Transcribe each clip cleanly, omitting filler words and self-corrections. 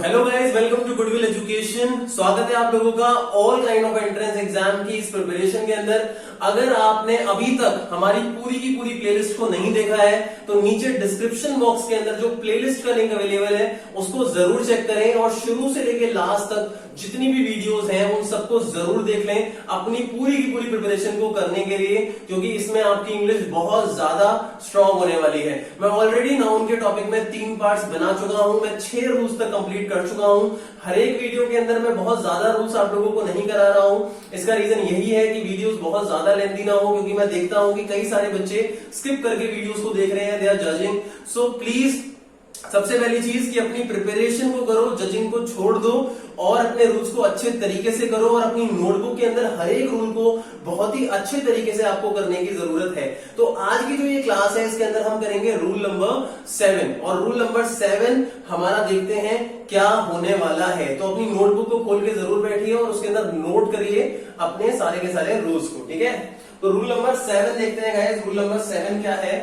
Hello guys, welcome to Goodwill Education. स्वागत है आप लोगों का all kind of entrance exam की इस प्रिपरेशन के अंदर। अगर आपने अभी तक हमारी पूरी की पूरी प्लेलिस्ट को नहीं देखा है तो नीचे डिस्क्रिप्शन बॉक्स के अंदर जो प्लेलिस्ट का लिंक अवेलेबल है उसको जरूर चेक करें और शुरू से लेकर लास्ट तक जितनी भी वीडियोस हैं उन सबको जरूर देख लें अपनी पूरी की पूरी प्रिपरेशन को करने के लिए, क्योंकि इसमें आपकी इंग्लिश बहुत ज्यादा स्ट्रांग होने वाली है। मैं ऑलरेडी नाउन के टॉपिक में 3 पार्ट्स बना चुका हूं, मैं 6 रूल्स तक कंप्लीट कर चुका हूं। हर एक वीडियो के अंदर मैं बहुत ज्यादा रूल्स आप लोगों को नहीं करा रहा हूं। इसका रीजन यही है कि वीडियोस बहुत ज्यादा लेंथी ना हो, क्योंकि मैं देखता हूं कि कई सारे बच्चे स्किप करके वीडियोस को देख रहे हैं, they are judging. So please सबसे पहली चीज कि अपनी प्रिपरेशन को करो, जजिंग को छोड़ दो और अपने रूल्स को अच्छे तरीके से करो और अपनी नोटबुक के अंदर हर एक रूल को बहुत ही अच्छे तरीके से आपको करने की जरूरत है। तो आज की जो ये क्लास है इसके अंदर हम करेंगे रूल नंबर 7 और रूल नंबर 7 हमारा देखते हैं क्या होने वाला है। तो अपनी नोटबुक को खोल के जरूर बैठिए और उसके अंदर नोट करिए अपने सारे के सारे रूल्स को, ठीक है। तो रूल नंबर 7 देखते हैं गाइस। रूल नंबर 7 क्या है?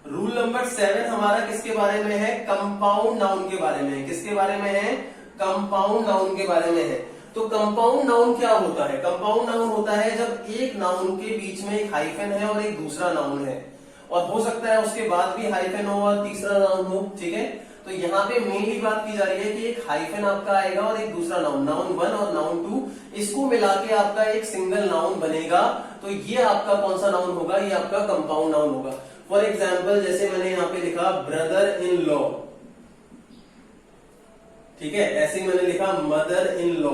रूल नंबर 7 हमारा किसके बारे में है? कंपाउंड नाउन के बारे में है। किसके बारे में है? कंपाउंड नाउन के बारे में है। तो कंपाउंड नाउन क्या होता है? कंपाउंड नाउन होता है जब एक नाउन के बीच में एक हाइफन है और एक दूसरा नाउन है, और हो सकता है उसके बाद भी हाइफन हो और तीसरा नाउन हो, ठीक है। तो यहाँ पे मेनली बात की जा रही है कि एक हाइफन आपका आएगा और एक दूसरा नाउन, नाउन 1 और नाउन 2, इसको मिला के आपका एक सिंगल नाउन बनेगा। तो ये आपका कौन सा नाउन होगा? ये आपका कंपाउंड नाउन होगा। फॉर एग्जाम्पल जैसे मैंने यहाँ पे लिखा ब्रदर इन लॉ, ठीक है, ऐसे मैंने लिखा मदर इन लॉ,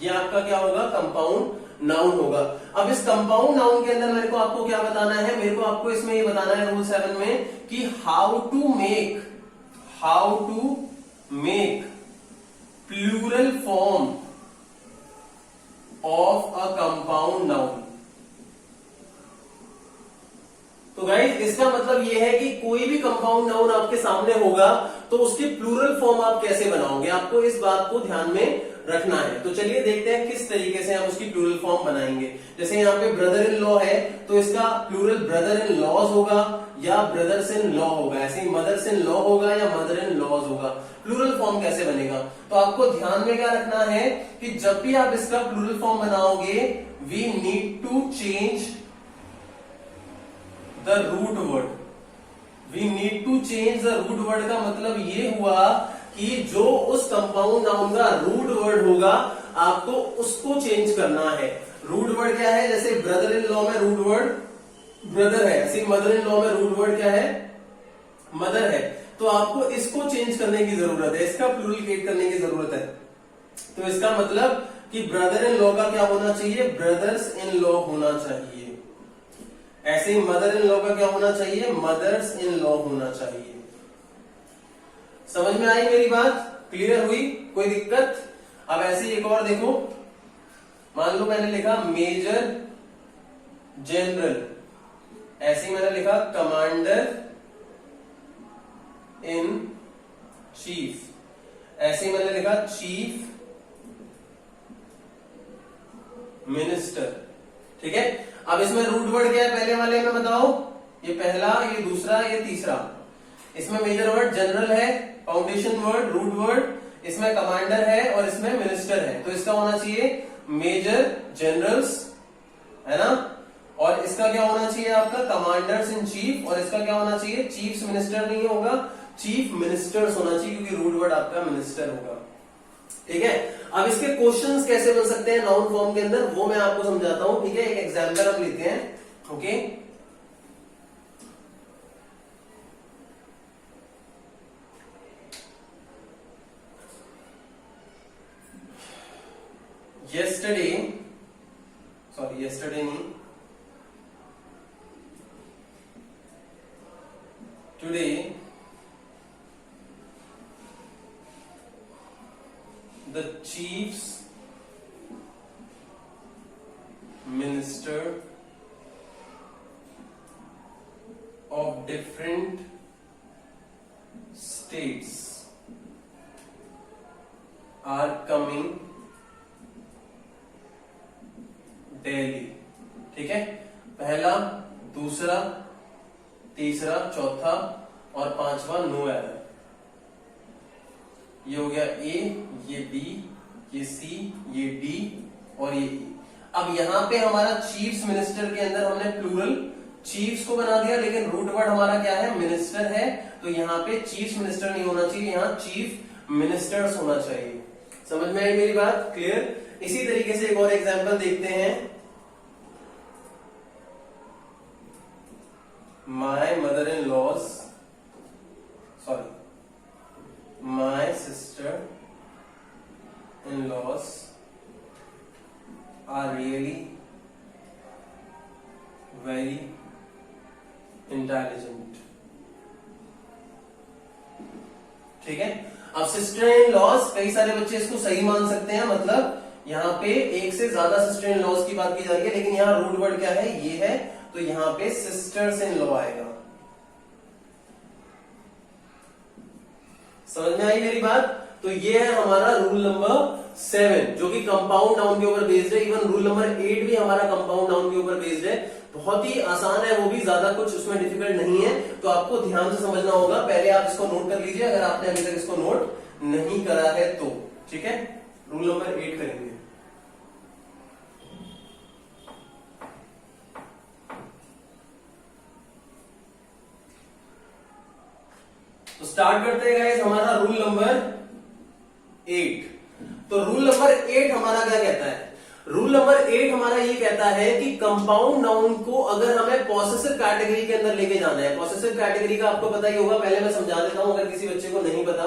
ये आपका क्या होगा? कंपाउंड नाउन होगा। अब इस कंपाउंड नाउन के अंदर मेरे को आपको क्या बताना है? मेरे को आपको इसमें ये बताना है रूल 7 में कि how to make plural form of a compound noun. तो गाइस इसका मतलब ये है कि कोई भी कंपाउंड नाउन आपके सामने होगा तो उसकी प्लूरल फॉर्म आप कैसे बनाओगे, आपको इस बात को ध्यान में रखना है। तो चलिए देखते हैं किस तरीके से हम उसकी प्लूरल फॉर्म बनाएंगे। जैसे यहाँ पे ब्रदर इन लॉ है तो इसका प्लूरल ब्रदर इन लॉज होगा या ब्रदर्स इन लॉ होगा, ऐसे ही मदर्स इन लॉ होगा या मदर इन लॉज होगा। प्लूरल फॉर्म कैसे बनेगा? तो आपको ध्यान में क्या रखना है कि जब भी आप इसका प्लूरल फॉर्म बनाओगे we need to change the root word. We need to change the root word का मतलब ये हुआ कि जो उस कंपाउंड नाउन का रूट वर्ड होगा आपको उसको चेंज करना है। रूट वर्ड क्या है? जैसे ब्रदर इन लॉ में रूट वर्ड ब्रदर है, ऐसे मदर इन लॉ में रूट वर्ड क्या है? मदर है। तो आपको इसको चेंज करने की जरूरत है, इसका प्लूरल क्रिएट करने की जरूरत है। तो इसका मतलब कि ब्रदर इन लॉ का क्या होना चाहिए? ब्रदर्स इन लॉ होना चाहिए। ऐसे ही मदर इन लॉ का क्या होना चाहिए? मदर्स इन लॉ होना चाहिए। समझ में आई मेरी बात? क्लियर हुई? कोई दिक्कत? अब ऐसे एक और देखो, मान लो मैंने लिखा मेजर जनरल, ऐसे ही मैंने लिखा कमांडर इन चीफ, ऐसे ही मैंने लिखा चीफ मिनिस्टर, ठीक है। अब इसमें रूट वर्ड क्या है? पहले वाले में बताओ, ये पहला, ये दूसरा, ये तीसरा। इसमें मेजर वर्ड जनरल है, फाउंडेशन वर्ड रूट वर्ड, इसमें कमांडर है और इसमें मिनिस्टर है। तो इसका होना चाहिए मेजर जनरल्स, है ना, और इसका क्या होना चाहिए आपका? कमांडर्स इन चीफ, और इसका क्या होना चाहिए? चीफ मिनिस्टर नहीं होगा, चीफ मिनिस्टर्स होना चाहिए, क्योंकि रूट वर्ड आपका मिनिस्टर होगा, ठीक है। अब इसके क्वेश्चंस कैसे बन सकते हैं नाउन फॉर्म के अंदर वो मैं आपको समझाता हूं, ठीक है। एक एग्जांपल हम लेते हैं, ओके। yesterday नहीं, today the chiefs minister of different states are coming Delhi, ठीक है। पहला, दूसरा, तीसरा, चौथा और पांचवा नो एरर, ये हो गया ए, ये बी, ये सी, ये डी और ये ई। अब यहाँ पे हमारा चीफ्स मिनिस्टर के अंदर हमने प्लूरल चीफ्स को बना दिया, लेकिन रूट वर्ड हमारा क्या है, मिनिस्टर है, तो यहाँ पे चीफ मिनिस्टर नहीं होना चाहिए, यहाँ चीफ मिनिस्टर्स होना चाहिए। समझ में आई मेरी बात? क्लियर? इसी तरीके से एक और एग्जांपल देखते हैं। My mother in laws, sorry, my sister in laws are really very intelligent. ठीक है। अब सिस्टर इन लॉज, कई सारे बच्चे इसको सही मान सकते हैं, मतलब यहाँ पे एक से ज्यादा सिस्टर इन लॉज की बात की जा रही है, लेकिन यहाँ रूट वर्ड क्या है, ये है, तो यहाँ पे सिस्टर्स इन लॉ आएगा। समझ में आई मेरी बात? तो ये है हमारा रूल नंबर 7, जो कि कंपाउंड नाउन के ऊपर बेस्ड है। इवन रूल नंबर 8 भी हमारा कंपाउंड नाउन के ऊपर बेस्ड है। बहुत ही आसान है, वो भी ज्यादा कुछ उसमें डिफिकल्ट नहीं है, तो आपको ध्यान से समझना होगा। पहले आप इसको नोट कर लीजिए, अगर आपने अभी तक इसको नोट नहीं करा है तो। ठीक है, रूल नंबर 8 करेंगे। तो स्टार्ट करते हैं गाइस हमारा रूल नंबर 8। तो रूल नंबर 8 हमारा क्या कहता है? रूल नंबर 8 हमारा ये कहता है कि कंपाउंड नाउन को अगर हमें पॉसेसिव कैटेगरी के अंदर लेके जाना है, पॉसेसिव कैटेगरी का आपको पता ही होगा, पहले मैं समझा देता हूं अगर किसी बच्चे को नहीं पता।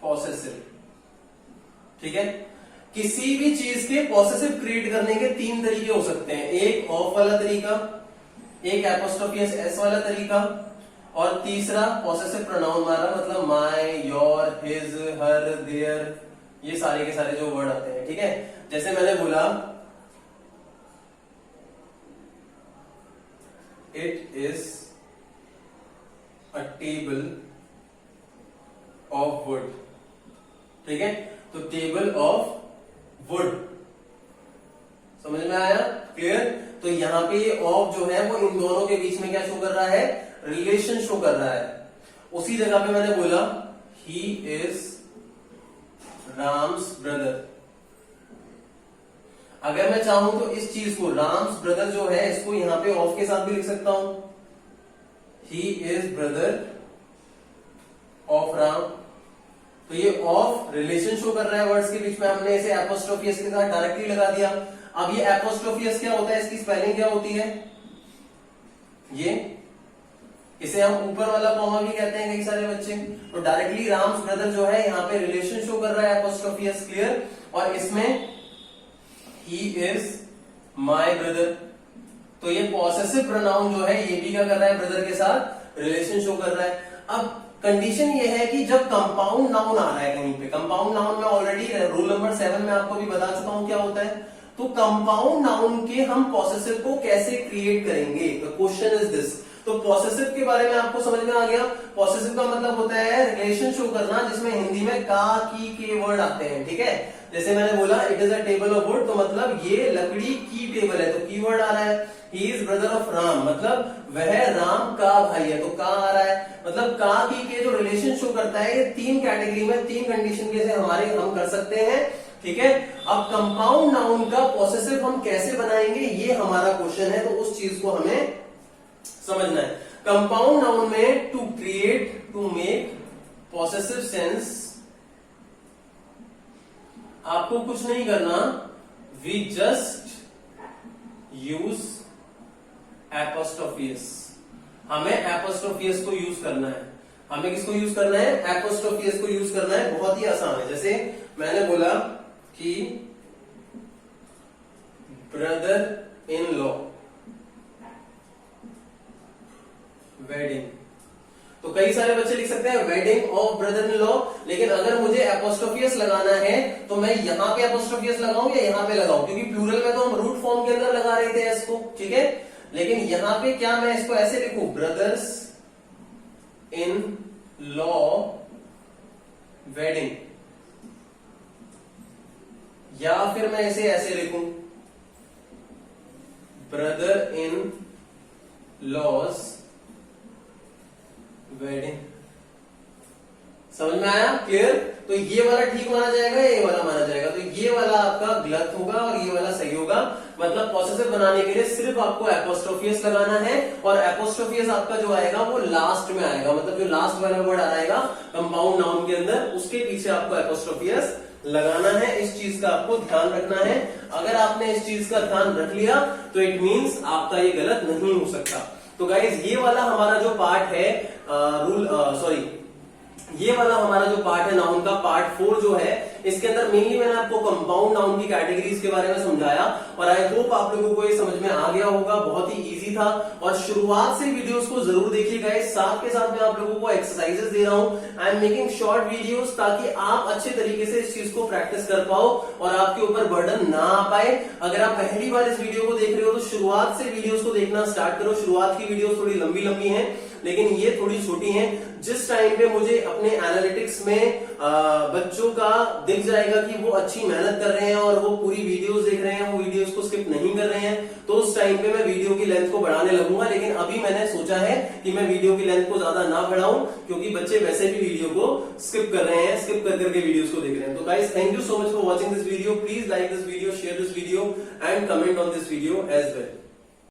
पॉसेसिव, ठीक है, किसी भी चीज के पॉसेसिव क्रिएट करने के 3 तरीके हो सकते हैं। एक ऑफ वाला तरीका, एक एपोस्ट्रोफी एस वाला तरीका, और तीसरा पॉसेसिव प्रोनाउन मारा, मतलब my, your, his, her, their, ये सारे के सारे जो वर्ड आते हैं। ठीक है, जैसे मैंने बोला it is a table of would. ठीक है, तो टेबल ऑफ वुड, समझ में आया? क्लियर? तो यहां पे ये ऑफ जो है वो इन दोनों के बीच में क्या शो कर रहा है, रिलेशन शो कर रहा है। उसी जगह पे मैंने बोला ही इज राम्स ब्रदर। अगर मैं चाहूं तो इस चीज को, राम्स ब्रदर जो है, इसको यहां पे ऑफ के साथ भी लिख सकता हूं, he is brother of Ram. तो ये ऑफ रिलेशन शो कर रहा है वर्ड्स के बीच में, हमने इसे एपोस्ट्रोफी एस के साथ डायरेक्टली लगा दिया। अब ये एपोस्ट्रोफी एस क्या होता है, इसकी स्पेलिंग क्या होती है, ये इसे हम ऊपर वाला कॉमा भी कहते हैं कई सारे बच्चे। तो डायरेक्टली राम्स ब्रदर जो है यहाँ पे रिलेशन शो कर रहा है, एपोस्ट्रोफी एस, क्लियर? और इसमें ही इज माय ब्रदर, तो ये पॉसेसिव प्रोनाउन जो है ये भी क्या कर रहा है, ब्रदर के साथ रिलेशन शो कर रहा है। अब कंडीशन ये है कि जब कंपाउंड नाउन आ रहा है कहीं पे, कंपाउंड नाउन में ऑलरेडी रूल नंबर 7 में आपको भी बता चुका हूं क्या होता है। तो कंपाउंड नाउन के हम पॉसेसिव को कैसे क्रिएट करेंगे, द क्वेश्चन इज दिस। तो पॉसेसिव के बारे में आपको समझ में आ गया। पॉसेसिव का मतलब होता है रिलेशन शो करना, जिसमें हिंदी में का, की, के वर्ड आते हैं। ठीक है, जैसे मैंने बोला it is a table of would, तो मतलब ये लकड़ी की टेबल है, तो की वर्ड आ रहा है। He is brother of Ram, मतलब वह राम का भाई है, तो का आ रहा है। मतलब का, की, के जो रिलेशन शो करता है, ये 3 कैटेगरी में 3 कंडीशन के से हमारे हम कर सकते हैं। ठीक है, अब कंपाउंड नाउन का पॉसेसिव हम कैसे बनाएंगे, ये हमारा क्वेश्चन है, तो उस चीज को हमें समझना है। कंपाउंड नाउन में to create, to make possessive sense, आपको कुछ नहीं करना, we just use apostrophe s. हमें एपोस्ट्रोफी एस को यूज करना है। हमें किसको यूज करना है, एपोस्ट्रोफी एस को यूज करना है। बहुत ही आसान है। जैसे मैंने बोला कि ब्रदर इन लॉ वेडिंग, तो कई सारे बच्चे लिख सकते हैं wedding of brother in law, लेकिन अगर मुझे एपोस्ट्रोफी एस लगाना है तो मैं यहां पे एपोस्ट्रोफी एस लगाऊं या यहां पे लगाऊं, क्योंकि प्लूरल में तो हम रूट फॉर्म के अंदर लगा रहे थे एस को। ठीक है, लेकिन यहां पे क्या मैं इसको ऐसे लिखूं, ब्रदर्स इन लॉ वेडिंग, या फिर मैं इसे ऐसे लिखूं, ब्रदर इन लॉज वेडिंग। समझ में आया? क्लियर? तो ये वाला ठीक माना जाएगा, ये वाला माना जाएगा, तो ये वाला आपका गलत होगा और ये वाला सही होगा। मतलब पॉसेसिव बनाने के लिए सिर्फ आपको एपोस्ट्रोफियस लगाना है, और एपोस्ट्रोफियस आपका जो आएगा वो लास्ट में आएगा, मतलब जो लास्ट वाला वर्ड आएगा कंपाउंड नाउन के अंदर, उसके पीछे आपको एपोस्ट्रोफियस लगाना है। इस चीज का आपको ध्यान रखना है। अगर आपने इस चीज का ध्यान रख लिया तो इट मीन्स आपका ये गलत नहीं हो सकता। तो गाइज ये वाला हमारा जो पार्ट है ये वाला हमारा जो पार्ट है नाउन का, पार्ट 4 जो है, इसके अंदर मेनली मैंने आपको कंपाउंड नाउन की कैटेगरीज के बारे में समझाया, और आई होप आप लोगों को ये समझ में आ गया होगा। बहुत ही इजी था, और शुरुआत से वीडियोस को जरूर देखिएगा। साथ के साथ मैं आप लोगों को एक्सरसाइजेस दे रहा हूं। I am making short videos ताकि आप अच्छे तरीके से इस चीज को प्रैक्टिस कर पाओ और आपके ऊपर बर्डन ना आ पाए। अगर आप पहली बार इस वीडियो को देख रहे हो तो शुरुआत से वीडियोस को देखना स्टार्ट करो। शुरुआत की वीडियोस थोड़ी लंबी लंबी हैं, लेकिन ये थोड़ी छोटी हैं। जिस टाइम पे मुझे अपने एनालिटिक्स में बच्चों का दिख जाएगा कि वो अच्छी मेहनत कर रहे हैं और वो पूरी वीडियोस देख रहे हैं, वो वीडियोस को स्किप नहीं कर रहे हैं, तो उस टाइम पे मैं वीडियो की लेंथ को बढ़ाने लगूंगा। लेकिन अभी मैंने सोचा है कि मैं वीडियो की लेंथ को ज्यादा ना बढ़ाऊं, क्योंकि बच्चे वैसे भी वीडियो को स्किप कर रहे हैं, स्किप कर करके वीडियोस को देख रहे हैं। तो guys, thank you so much for watching this video. Please like this video, share this video and comment on this video as well.